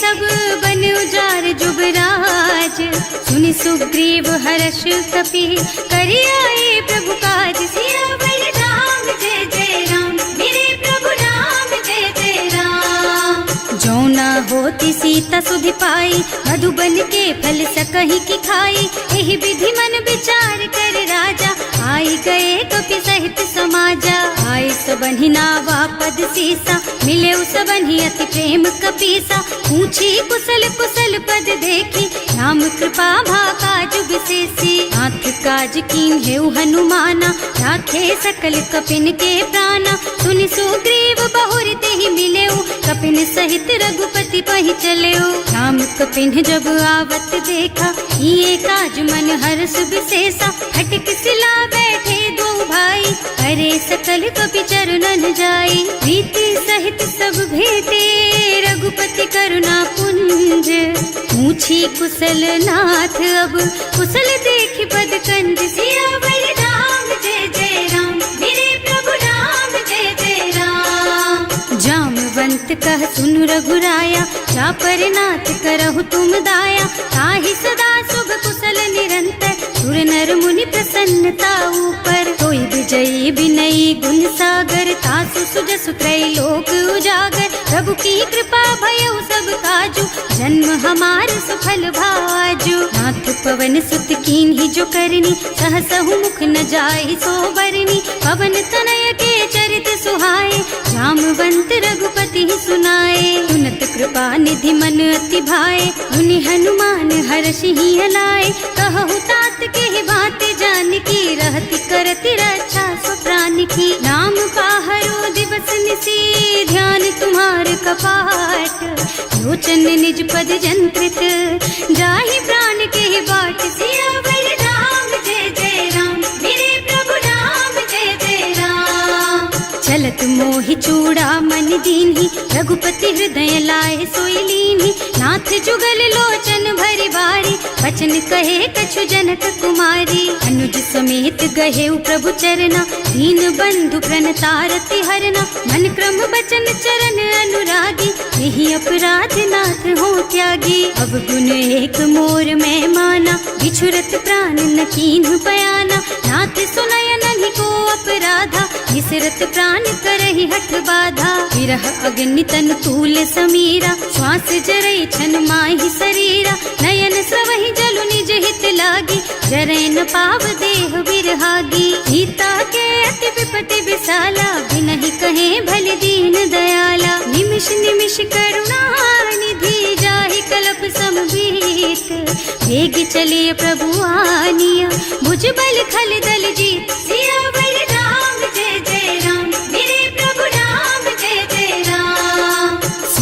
सब, बन उजार जुबराज। सुनि सुग्रीव हर्ष कपि, करि आए प्रभु काज। सियावर राम जय जय राम, मेरे प्रभु राम जय जय राम। जो न होती सीता सुधि पाई, मधुबन के फल सकहि की खाई। एहि विधि मन विचार कर राजा, आई गए कपि सहित समाजा। आए सबन्हि नावा पद सीसा, मिले सबन्हि अति प्रेम कपीसा। पूछी कुशल कुशल पद देखी, राम कृपा भाका जुग सेसी। नाथ काज कीन्हेउ हनुमाना, राखे सकल कपिन के प्राणा। सुनि सुग्रीव बहुर तेहि मिलेउ, कपिन सहित रघुपति पहि चलेउ। राम कपिन जब आवत देखा, ये काज मन हर्ष विशेषा। हटिक सिला बैठे दो भाई, अरे सकल कपि चरणन जाई। प्रीति सहित सब भेटे, रघुपति करुणा पुंज। पूछी कुशल नाथ अब, कुशल देखि पद कंज। सियावर राम जय जय राम, मेरे प्रभु राम जय जय राम। जामवंत कह सुनु रघुराया, चापर नाथ करहु तुम दाया। ताहि सदा शुभ कुशल निरंतर, सुर नर मुनि प्रसन्नता ऊपर। कोई विजयी विनयी गुण सागर, तासु सुजसु त्रैलोक उजागर। प्रभु की कृपा भयउ सब काजू, जन्म हमार सुफल भाजू। नाथ पवन सुत कीन्ही जो करनी, सहसहु मुख न जाहि सो बरनी। पवन तनय के चरित सुहाए, जामवंत रघुपति सुनाए। सुनत कृपा निधि मन अति भाए, मुनि हनुमान हर्षि हलाए। कहु तात के बात जानकी, रहति करति रक्षा सो प्राण की। नाम पाहरो दिवस निसी, ध्यान तुम्हार कपाट। लोचन निज पद जंत्रित, जाहि प्राण के बाट। सियावर राम जय जय राम, मेरे प्रभु राम जय जय राम। चलत मोहि चूड़ा मन दीन्ही, रघुपति हृदय लाए सोई लीन्ही। नाथ जुगल लोचन भरि बारी, वचन कहे कछु जनक कुमारी। अनुज समेत गहेउ प्रभु चरना, दीन बंधु प्रणतारति हरना। मन क्रम बचन चरण अनुरागी, यही अपराध नाथ हो त्यागी। अब गुण एक मोर मैं माना, बिछुरत प्राण न कीन्ह बयाना। नाथ सुनय नन्हि को अपराधा, निसरत प्राण करहि हठ बाधा। विरह अग्नि तन तूल समीरा, श्वास जरई छन माहि शरीरा। नयन स्रवहि जलु निज हित लागी, जरै न पाव देह बिरहागी। सीता के अति विपति विशाला, बिनहि कहे भल दीन दयाला। निमिष निमिष करुणा निधि, जाहि कलप समभीत। वेग चलिए प्रभु आनिया, भुज बल खल दल जीत। सियावर राम जय जय राम।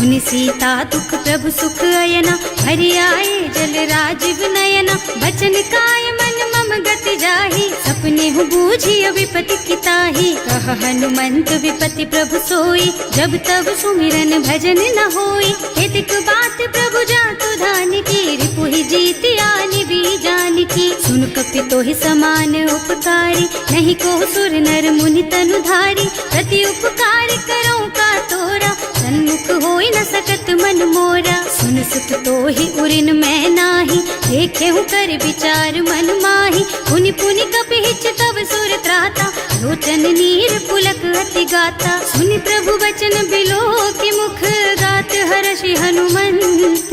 सुनि सीता दुख प्रभु सुख अयना, हरि आए जल राजीव नयना। बचन काय मन मम गति जाहि, सपने हूँ बूझी विपति किताहि। कह हनुमंत विपति प्रभु सोई, जब तब सुमिरन भजन न होई। हेतिक बात प्रभु जातु धान की, रिपुहि जीति आनि भी जान की। सुन कपि तोहि समान उपकारी, नहीं को सुर नर मुनि तनु धारी। प्रति उपकार करो का तोरा, सन्मुख होई न सकत मन मोरा। सुन सुत तोहि उरिन मैं नाही, देखे हूँ कर विचार मन माही। पुनि पुनि कपि हिच तब सुर त्राता, लोचन नीर पुलक अति गाता। सुनि प्रभु बचन बिलो की मुख, गात हर्षि हनुमंत।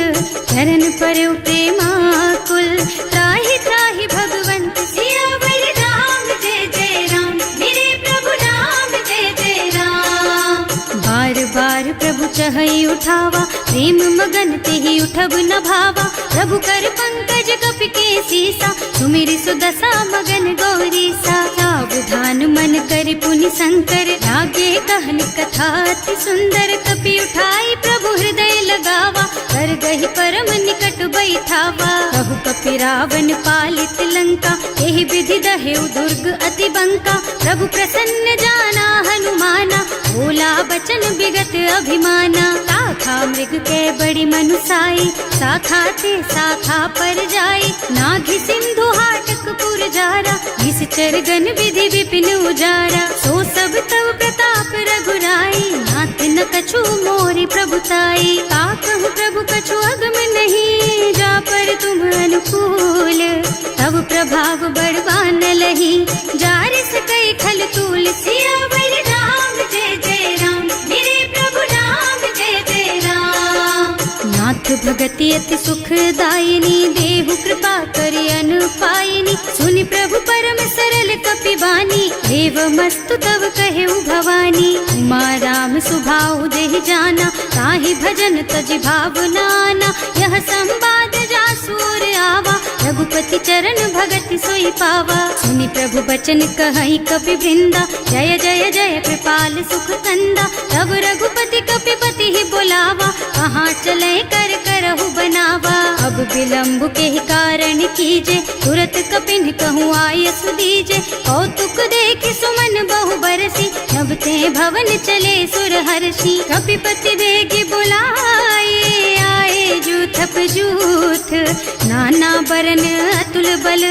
चरण परउ प्रेमाकुल, त्राहि त्राहि भगवंत। सियावर राम जय जय राम, मेरे प्रभु राम जय जय राम। बार बार प्रभु चहई उठावा, प्रेम मगन तेहि उठब न भावा। प्रभु कर पंकज कपि के सीसा, सुमिरि सुदशा मगन गौरीसा। सावधान मन कर पुनि शंकर, लागे कहन कथा अति सुंदर। कपि उठाई प्रभु हृदय लगावा, कर गहि परम निकट बैठावा। कहु कपि रावण पालित लंका, एहि विधि दहेउ दुर्ग अति बंका। प्रभु प्रसन्न जाना हनुमाना, बोला बचन विगत अभिमाना। शाखा मृग के बड़ी मनुसाई, शाखा ते शाखा पर जाई। नाघि सिंधु हाटक पुर जारा, निश्चर गण विधि विपिन उजारा। सो सब तव प्रताप रघुराई, नाथ न कछु मोरि प्रभुताई। का कहु प्रभु कछु अगम नहीं, जा पर तुम अनुकूल। तब प्रभाव बड़वान लही, जार सकई खल तूल। सियावर राम जय जय राम, मेरे प्रभु राम जय जय राम। नाथ भगति अति सुखदायिनी, देहु कृपा करि अनुपायिनी। सुनि प्रभु परम सरल कपि बानी, एवमस्तु तव कहेउ भवानी। उमा राम सुभाउ जेहि जाना, ताहि भजन तजि भावनाना। यह संवाद जासु और आवा, रघुपति चरण भगति सोई पावा। सुनि प्रभु बचन कहई कपि वृंदा, जय जय जय कृपाल सुख कंदा। तब रघुपति कपिपति ही बोलावा, कहाँ चले कर करहु बनावा। अब विलम्ब के कारण कीजे, तुरत कपिन कहूँ आयसु दीजे। कौतुक देखि सुमन बहु बरसी, नभ ते भवन चले सुर हर्षि। कपिपति बेगी बुलाए, आए जूथप जूथ। नाना बरन अतुल बल,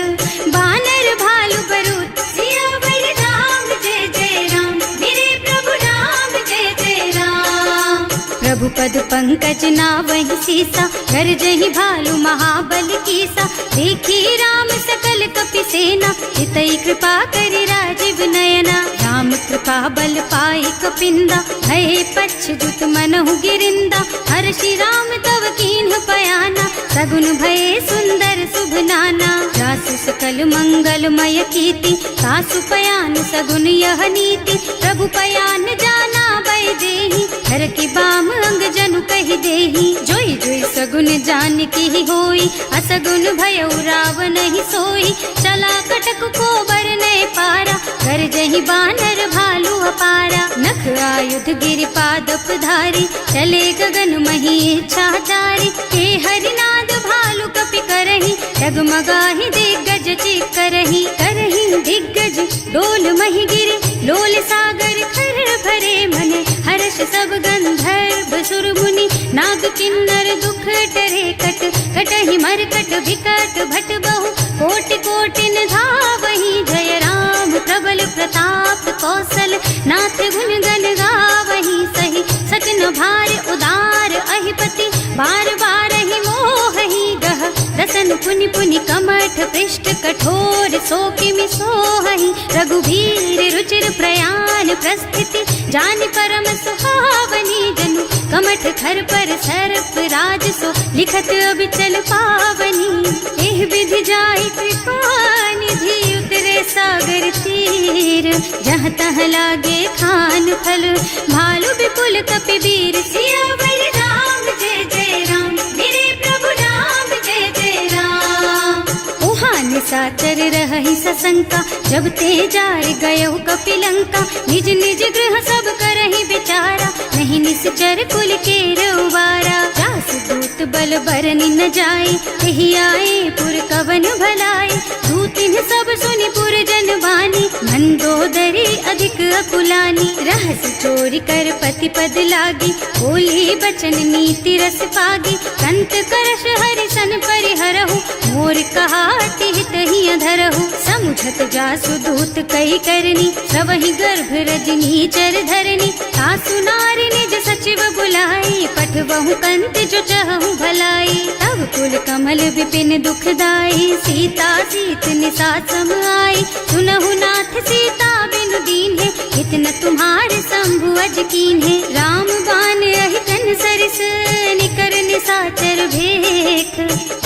बानर भालु बरूथ। सियावर राम जय जय राम, मेरे प्रभु राम जय जय राम। प्रभु पद पंकज नावहि सीसा, कर जहि भालु महाबल कीसा। देखी राम सकल कपि सेना, हितई कृपा करि राजीव नयना। राम कृपा बल पाई कपिंदा, भय पच्छुत मनहु गिरिंदा। हर्षि राम तव कीन्ह पयाना, सगुन भये सुंदर शुभ नाना। जासु सकल मंगलमय कीर्ति, तासु पयान सगुन यह नीति। प्रभु पयान जाना बै देहि, हर की बाम अंग जनु कहि देहि। जोई जोई सगुन जान की होई, असगुन भयउ रावण ही सोई। चला कटक को बरने पारा, कर जहि बानर भालु अपारा। नख आयुध गिरि पादप धारी, चले गगन मही इच्छा जारी। हे हरिनाद भालु कपि करहि, डगमगाहि दिग्गज चित करहि। करहि दिग्गज डोल मही गिरि, लोल सागर खर भरे मन। हर्ष सब गंधर्व सुर मुनि, नाग किन्नर दुख डरे कट। कटहि मरकट विकट भट बहु, कोटि कोटिन धावहि। जय राम प्रबल प्रताप कौशल, नाथ गुण गण गावहि। सही सचन भार उदार अहिपति, बार बार ही मोहि गह। रसन पुनि पुनि कमठ पृष्ठ, कठोर सो किमि सोहहि। रघुवीर रुचिर प्रयाण प्रस्थिति, जानि परम सुहावनी। जनु कमठ खर पर सर्प राज सो, लिखत अबिचल पावनी। एह विधि जाहि कृपा निधि, उतरे सागर तीर। जहाँ तहाँ लागे खान फल, भालु विपुल कपि वीर। सियावर राम जय जय राम, मेरे प्रभु राम जय जय राम। उहाँ निशाचर रहहि सशंका, जब ते जार गयो कपिलंका। निज निज गृह सब करहि विचारा, नहीं ही निश्चर कुल के रउबारा। जास दूत बल बरनि न जाए, यही आए पुर कवन भलाए। दूतिन सब सुनि पुर जन बानी, मंदोदरी अधिक अकुलानी। रहस चोरी कर पति पद लागी, बोली बचन नीति रस पागी। संत करश हरि सन परिहरहु, मोर कहाति हित ही अधरहु। समुझत जासु दूत कही करनी, सवहि गर्भ रजनी चर धरनी। सासु नारी निज सचिव बुलाई, पठवहु कंत जो चहु भलाई। तब कुल कमल विपिन दुखदाई, सीता सीत निसा सम आई। सुनहु नाथ सीता बिनु दीन्हे, इतना तुम्हारे शंभु अज कीन्हे। राम बान अहितन सरिस, निकर निसाचर भेख।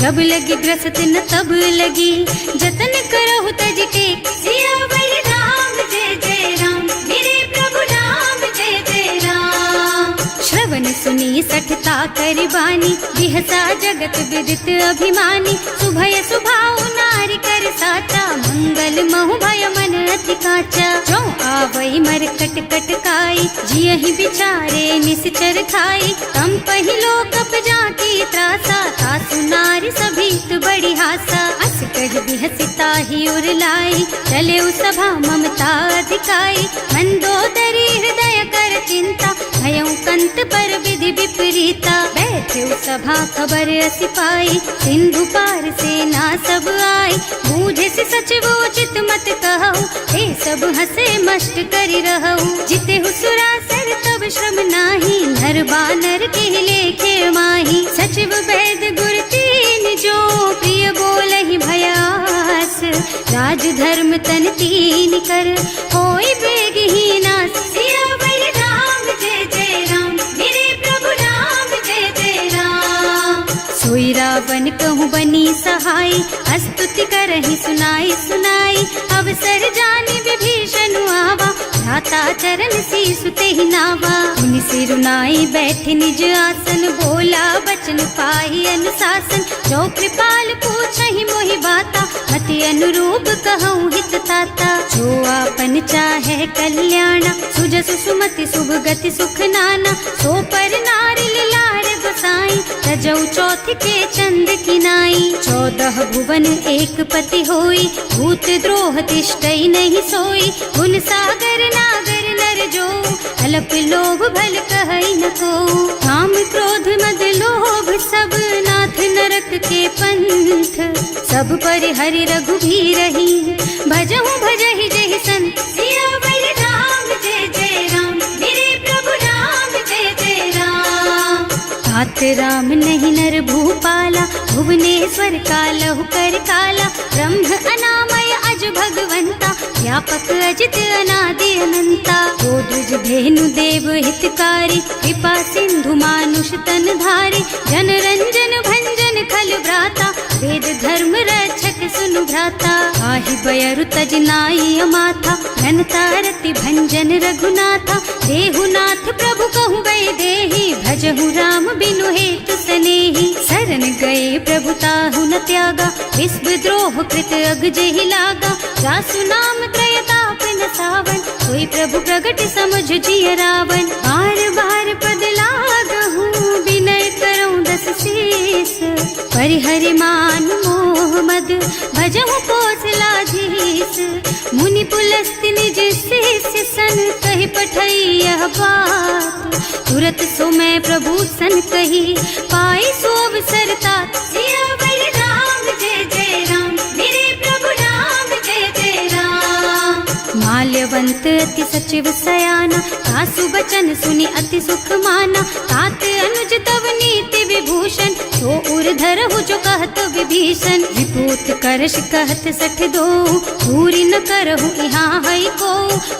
जब लगी ग्रसत न तब लगी, जतन करहु तज टेक। सियावर राम जय जय राम, मेरे प्रभु राम जय जय राम। श्रवण सुनी सठता कर बानी, बिहसा जगत विदित अभिमानी। सुभय सुभाउ नारी कर साचा, मंगल महु भय मन अति काचा। जो आवई मरकट कटकाई, जियहि बिचारे निश्चर खाई। तम पहिलो कप जाकी त्रासा, सासु नारी सभीत बड़ी हासा। अस कह बिहसिता ही उर लाई, चले सभा ममता अधिकाई। मंदोदरी हृदय कर चिंता, भयउ कंत पर विधि विपरीता। बैठे सभा खबर असी पाई, सिंधु पार सेना सब आई। बूझे से सचिव उचित मत कहु, हे सब हसे मस्त करि रहु। जिते सुरासर तब श्रम नाही, नर बानर के लेखे माही। सचिव वैद गुर तीन जो, प्रिय बोलहि भयास। राज धर्म तन तीन कर, होई बेगहि नास। सियावर राम जय जय राम, मेरे प्रभु राम जय जय राम। सोई रावण कहूँ बनी सहाय, स्तुति करहि सुनाई सुनाई। अवसर जानि विभीषण आवा, भ्राता चरण सीसु तेहि नावा। मुनि सिरुनाई बैठे निज आसन, बोला बचन पाहि अनुशासन। जो कृपाल पूछहि मोहि बाता, मति अनुरूप कहूँ हित ताता। जो आपन चाहे कल्याणा, सुजसु सुमति शुभ गति सुख नाना। सो पर नारी लार गोसाई, तजौ चौथ के चंद किनाई। 14 भुवन एक पति होई, भूत द्रोह तिष्ठई नहीं सोई। गुण सागर नागर नर जो, अल्प लोभ भल कहई न को। काम क्रोध मद लोभ सब, नाथ नरक के पंथ। सब पर हरि रघुबीरहि, भजहु भजहि जहि संत। सियावर राम जय जय राम, मेरे प्रभु राम जय जय राम। तात राम नहीं नर भूपाला, भुवनेश्वर कालहु कर काला। ब्रह्म अनामय अज भगवंता, व्यापक अजित अनादि अनंता। गोदुज धेनु देव हितकारी, कृपा सिंधु मानुष तन धारी। जन रंजन भंजन खल भ्राता, वेद धर्म रक्षक सुनु भ्राता। आहि बयरु तज नाई अमाथा, घनता रति भंजन रघुनाथा। देहुनाथ प्रभु कहु गए देहि, भजहु राम बिनु हेतु सनेहि। शरण गए प्रभु ताहु न त्यागा, विश्व द्रोह कृत अग जेहि लागा। जासु नाम त्रय ताप न सावन, सोई प्रभु प्रगट समुझ जिय रावण। बार बार पद लागहु, विनय करऊं दस शीस। परिहरि मान मोह मद, भजहु कौशलाधीश। मुनि पुलस्त्य निज शिष्य सन, कहि पठई यह बात। तुरत सो मैं प्रभु सन कही, पाई सो अवसर तात। सियावर राम जय जय राम, मेरे प्रभु राम जय जय राम। माल्यवंत अति सचिव सयाना, सासु बचन सुनि अति सुख माना। तात अनुज तव नीति विभूषण, सो उर धरहु जो कहत विभीषण। विपूत करश कहत सठ दो, पूरी न करहु यहाँ हई को।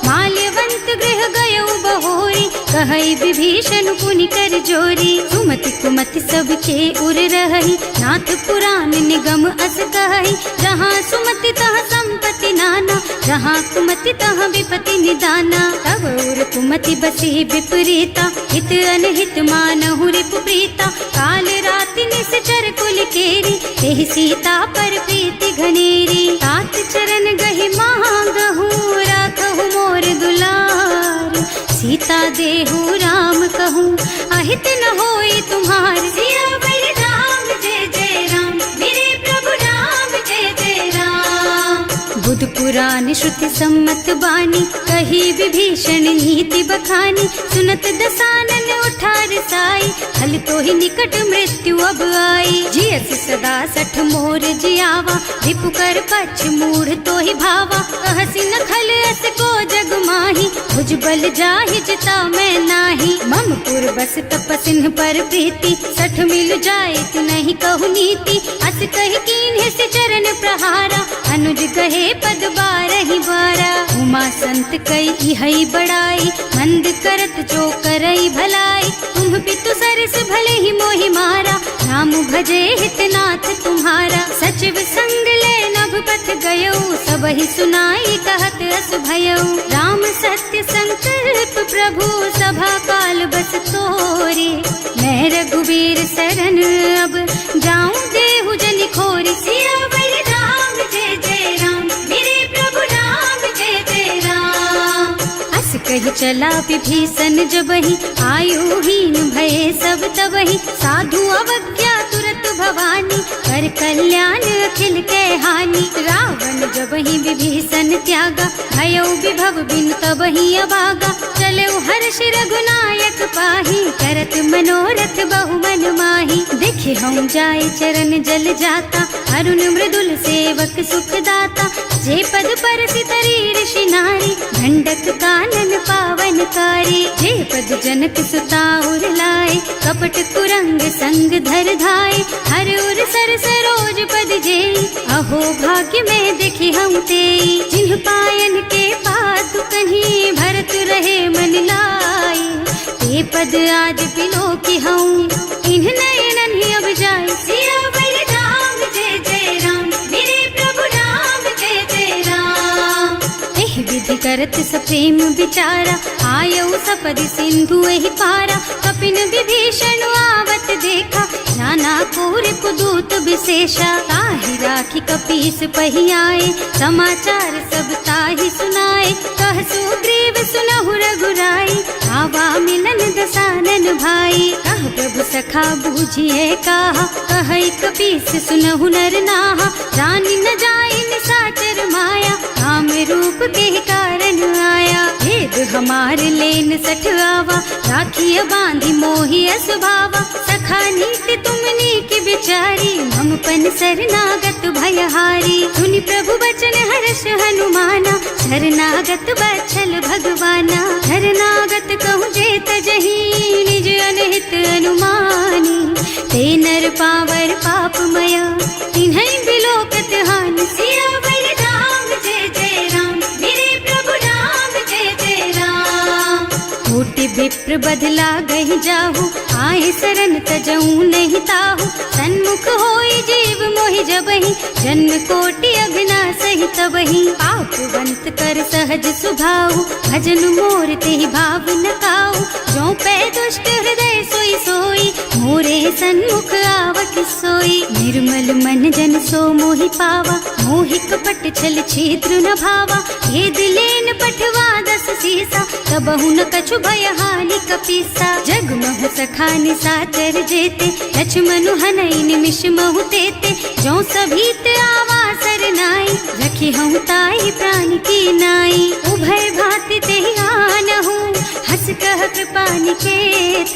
माल्यवंत गृह गयउ बहोरी, कहई विभीषण पुनि कर जोरी। सुमति कुमति सबके उर रहई, नाथ पुराण निगम अस कहई। जहाँ सुमति तहाँ संपत्ति नाना, जहाँ कुमति तहाँ विपति निदाना। तब उर कुमति बसी विपरीता, हित अनहित मानहु रिपु प्रीता। काल राति निश्चर कुल केरी, तेहि सीता पर प्रीति घनेरी। तात चरण गहि मांगहु, राखहु मोर दुलार। सीता देहु राम कहूँ, सहित न होई तुम्हार। सियावर राम जय जय राम, मेरे प्रभु राम जय जय राम। बुध पुराण श्रुति सम्मत बानी, कही विभीषण नीति बखानी। सुनत दसानन उठार साई, हल तो ही निकट मृत्यु अब आई। जियस सदा सठ मोर जियावा, रिपु कर पछ मूढ़ तो ही भावा। कहसी न खल अस को जग माही, भुज बल जाहि जिता मैं नाही। मम पुर बस तपसिन पर प्रीति, सठ मिल जाए तु नहीं कहु नीति। अस कहि कीन्हे से चरण प्रहारा, अनुज कहे पद बारहि बारा। उमा संत कई इहई बड़ाई, मंद करत जो करई भलाई। तुम पितु सरस भले ही मोहि मारा, नाम भजे हितनाथ तुम्हारा। सचिव संग ले नभ पथ गयो, सबहि सुनाई कहत अस भयो। राम सत्य संकल्प प्रभु, सभा काल बस तोरे। मैं रघुवीर शरण अब, जाऊं देहु जनि खोरी। सियावर राम जय जय राम, मेरे प्रभु राम जय जय राम। अस कहि चला विभीषण जबहि, आयुहीन भये सब तबहि। साधु अवज्ञा तुरत भवानी, कर कल्याण अखिल के हानि। रावण जबहि विभीषण त्यागा, भयो विभव बिनु तबहि अभागा। चलऊ हर्ष रघुनायक पाहि, करत मनोरथ बहु मन माहि। देखे हम जाय चरण जल जाता, अरुण मृदुल सेवक सुख दाता। जे पद परसि तरी ऋषि नारी, ढंडक कानन पावन कारी। जे पद जनक सुता उर लाए, कपट कुरंग संग धर धाय। हर उर सर सरोज पद जेई, अहो भाग्य में देखी हम तेई। जिन्ह पायन के पादु कहीं, भरत रहे मन लाई। ते पद आज बिलो की हूँ, इन्ह नयनन ही अब जाए। सियावर राम जय जय राम, मेरे प्रभु राम जय जय राम। एहि विधि करत सप्रेम विचारा, आयऊ सपदि सिंधु एहि पारा। कपिन विभीषण आवत देखा, नाना कोर कुदूत विशेषा। ताहि राखी कपीस पहि आए, समाचार सब ताहि सुनाए। कह सुग्रीव सुनहु रघुराई, आवा मिलन दसानन भाई। कह प्रभु सखा बूझिए काहा, कहै कपीस सुनहु नर नाहा। जानि न जाय निशाचर माया, राम रूप के कारण आया। भेद हमार लेन सठ आवा, राखिय बांधि मोहि असभावा। सखा नीति तुमनी की बिचारी, मम पन शरणागत भयहारी। सुनि प्रभु बचन हर्ष हनुमाना, शरणागत बछल भगवाना। शरणागत कहूँ जे तजहि, निज अनहित अनुमानी। ते नर पावर पापमय, तिन्है बिलोकत हानि। सियावर राम जय जय राम, मेरे प्रभु राम जय जय राम। कोटि विप्र बदला गहि जाहु, आए शरण तजऊ नहीं ताहु। सन्मुख होई जीव मोहि जबहि, जन्म कोटि अघ्ना सहि तबहि। पापवंत कर सहज सुभाऊ, भजन मोर तेहि भाव न काऊ। जो पै दुष्ट हृदय सोई सोई, मोरे सन्मुख आवत सोई। निर्मल मन जन सो मोहि पावा, मोहि कपट छल छिद्र न भावा। ये दिलेन पठवा दस सीसा, तबहु न कछु भय हानि कपीसा। जग महु सखा निशाचर जेते, लक्ष्मण हनई निमिष महु तेते। जो सभीत आवा सरनाई, रखी हूँ ताई प्राण की नाई। उभय भांति तेहि आनहु, हस कह कृपा निकेत।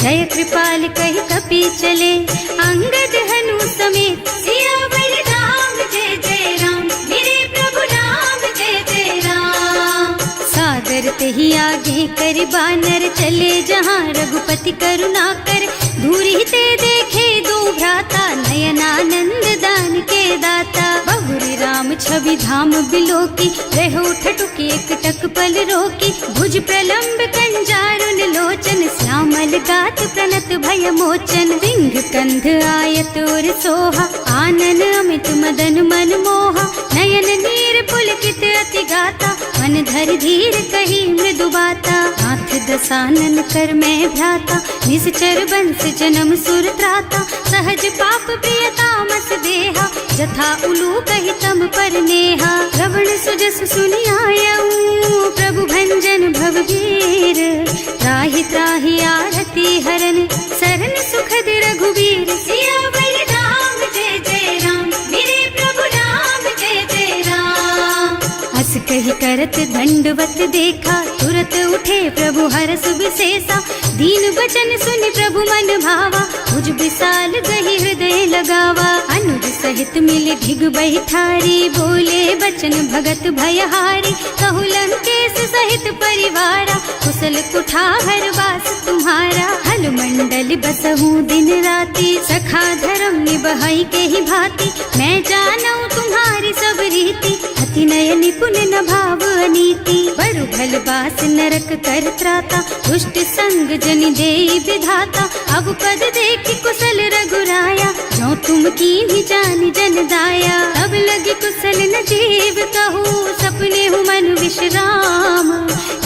जय कृपाल कहि कपि चले, अंगद हनु समेत। सियावर राम जय जय राम, मेरे प्रभु राम जय जय राम। सादर तेहि आगे कर बानर, चले जहाँ रघुपति करुणा कर। दूरी ते देखे दो भ्राता, नयनानंद दान के दाता। बहुरी राम छवि धाम बिलोकी, रहो ठटुकी एकटक पल रोकी। भुज प्रलंब कंजारुन लोचन, श्यामल गात प्रणत भय मोचन। सिंह कंध आयत और सोहा, आनन अमित मदन मन मोहा। नयन नीर पुलकित अति गाता, मन धर धीर कही मृदु बाता। नाथ दसानन कर मैं भ्राता, निश्चर बंस जन्म सुर त्राता। सहज पाप प्रिय तामस देहा, जथा उलू कहि तम पर नेहा। श्रवण सुजस सुनि आयऊ, प्रभु भंजन भव वीर। त्राहि त्राहि आरती हरन, दंडवत देखा, तुरत उठे प्रभु हरस विशेषा। दीन बचन सुनि प्रभु मन भावा, मुझ विशाल गही हृदय लगावा। अनुज सहित मिले ढिग बैठारी, बोले बचन भगत भयहारी। कहु लंकेश सहित परिवारा, कुशल कुठार वास तुम्हारा। हल मंडल बसहु दिन राति, सखा धर्म निबहई के ही भांति। मैं जानऊ तुम्हारी सब रीति, अति नय निपुण न भाव अनीति। बरु भल बास नरक कर त्राता, दुष्ट संग जन देई विधाता। अब पद देखि कुशल रघुराया, जो तुम कीन्ही जानि जन दाया। अब लगी कुशल न जीव कहूँ, सपने हूँ मन विश्राम।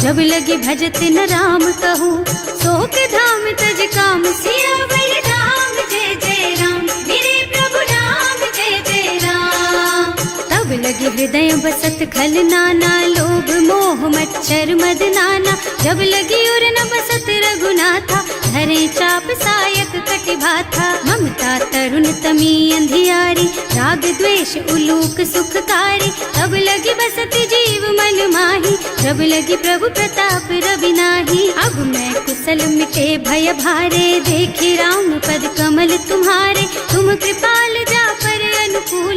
जब लगी भजत न राम कहूँ, शोक धाम तज काम। सियावर राम जय जय राम, मेरे प्रभु राम जय जय राम। तब लगे हृदय बसत खल नाना, लोभ मोह मच्छर मद नाना। जब लगी उर न बसत रघुनाथा, धरे चाप सायक कटि भाथा। ममता तरुण तमी अंधियारी, राग द्वेष उलूक सुखकारी। तब लगी बसत जीव मन माही, जब लगी प्रभु प्रताप रवि नाही। अब मैं कुशल मिटे भय भारे, देखे राम पद कमल तुम्हारे। तुम कृपाल जा पर अनुकूल,